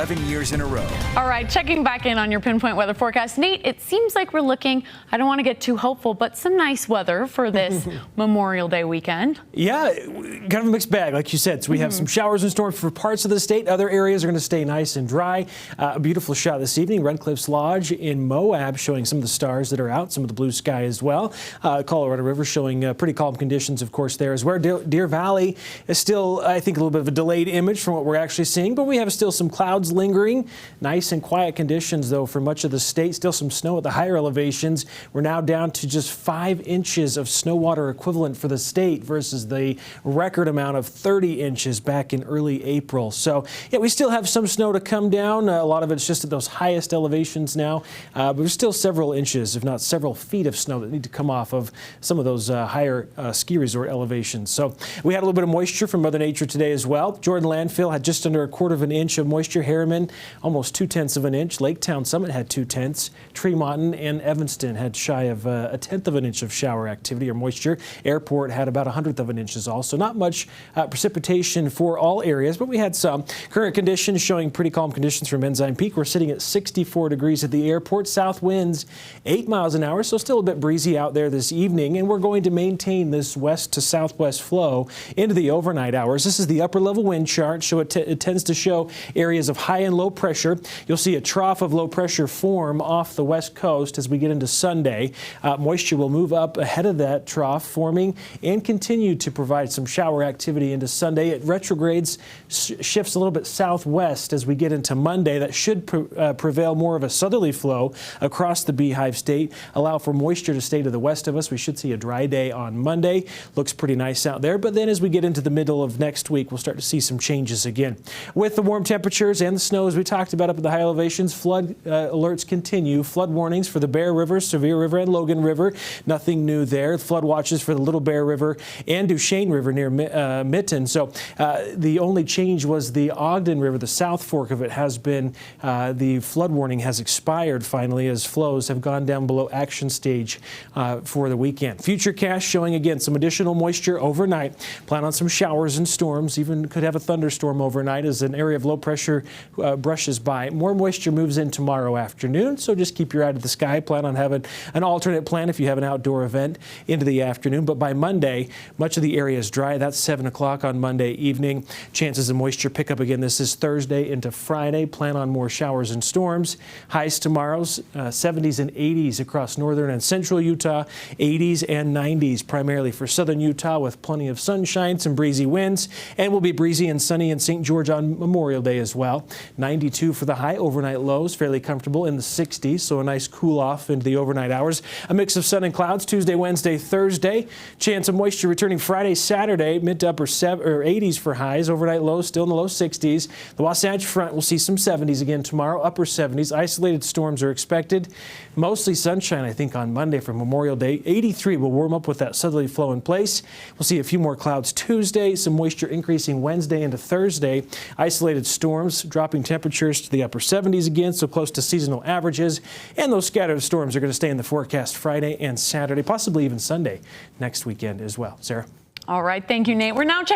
11 years in a row. All right, checking back in on your pinpoint weather forecast. Nate, it seems like we're looking, I don't want to get too hopeful, but some nice weather for this Memorial Day weekend. Yeah, kind of a mixed bag, like you said. So we have some showers and storms for parts of the state. Other areas are going to stay nice and dry. A beautiful shot this evening. Red Cliffs Lodge in Moab showing some of the stars that are out, some of the blue sky as well. Colorado River showing pretty calm conditions, of course, there as well. Deer Valley is still, I think, a little bit of a delayed image from what we're actually seeing, but we have still some clouds lingering. Nice and quiet conditions, though, for much of the state. Still some snow at the higher elevations. We're now down to just 5 inches of snow water equivalent for the state versus the record amount of 30 inches back in early April. So, yeah, we still have some snow to come down. A lot of it's just at those highest elevations now, but there's still several inches, if not several feet of snow that need to come off of some of those higher ski resort elevations. So we had a little bit of moisture from Mother Nature today as well. Jordan Landfill had just under 1/4 of an inch of moisture. Harriman, almost 2/10 of an inch. Laketown Summit had 2/10. Tremonton and Evanston had shy of 1/10 of an inch of shower activity or moisture. Airport had about 1/100 of an inch is all. So not much precipitation for all areas, but we had some. Current conditions showing pretty calm conditions from Ensign Peak. We're sitting at 64 degrees at the airport. South winds 8 miles an hour, so still a bit breezy out there this evening, and we're going to maintain this west to southwest flow into the overnight hours. This is the upper level wind chart, so it tends to show areas of high and low pressure. You'll see a trough of low pressure form off the west coast as we get into Sunday. Moisture will move up ahead of that trough forming and continue to provide some shower activity into Sunday. It retrogrades, shifts a little bit southwest as we get into Monday. That should prevail more of a southerly flow across the Beehive State, allow for moisture to stay to the west of us. We should see a dry day on Monday. Looks pretty nice out there, but then as we get into the middle of next week, we'll start to see some changes again. With the warm temperatures and the snow, as we talked about up at the high elevations, flood alerts continue. Flood warnings for the Bear River, Sevier River, and Logan River. Nothing new there. Flood watches for the Little Bear River and Duchesne River near Mitten. So the only change was the Ogden River, the South Fork of it has been, the flood warning has expired finally as flows have gone down below action stage for the weekend. Futurecast showing again some additional moisture overnight. Plan on some showers and storms. Even could have a thunderstorm overnight as an area of low pressure brushes by. More moisture moves in tomorrow afternoon, so just keep your eye to the sky. Plan on having an alternate plan if you have an outdoor event into the afternoon. But by Monday, much of the area is dry. That's 7 o'clock on Monday evening. Chances of moisture pick up again. This is Thursday into Friday. Plan on more showers and storms. Highs tomorrow's 70s and 80s across northern and central Utah. 80s and 90s primarily for southern Utah with plenty of sunshine, some breezy winds, and will be breezy and sunny in St. George on Memorial Day as well. 92 for the high. Overnight lows fairly comfortable in the 60s, so a nice cool off into the overnight hours. A mix of sun and clouds Tuesday, Wednesday, Thursday. Chance of moisture returning Friday, Saturday, mid to upper 80s for highs. Overnight lows still in the low 60s. The Wasatch Front will see some 70s again tomorrow, upper 70s. Isolated storms are expected. Mostly sunshine, I think, on Monday for Memorial Day. 83 will warm up with that southerly flow in place. We'll see a few more clouds Tuesday, some moisture increasing Wednesday into Thursday. Isolated storms dropping temperatures to the upper 70s again, so close to seasonal averages. And those scattered storms are going to stay in the forecast Friday and Saturday, possibly even Sunday next weekend as well. Sarah? All right. Thank you, Nate. We're now checking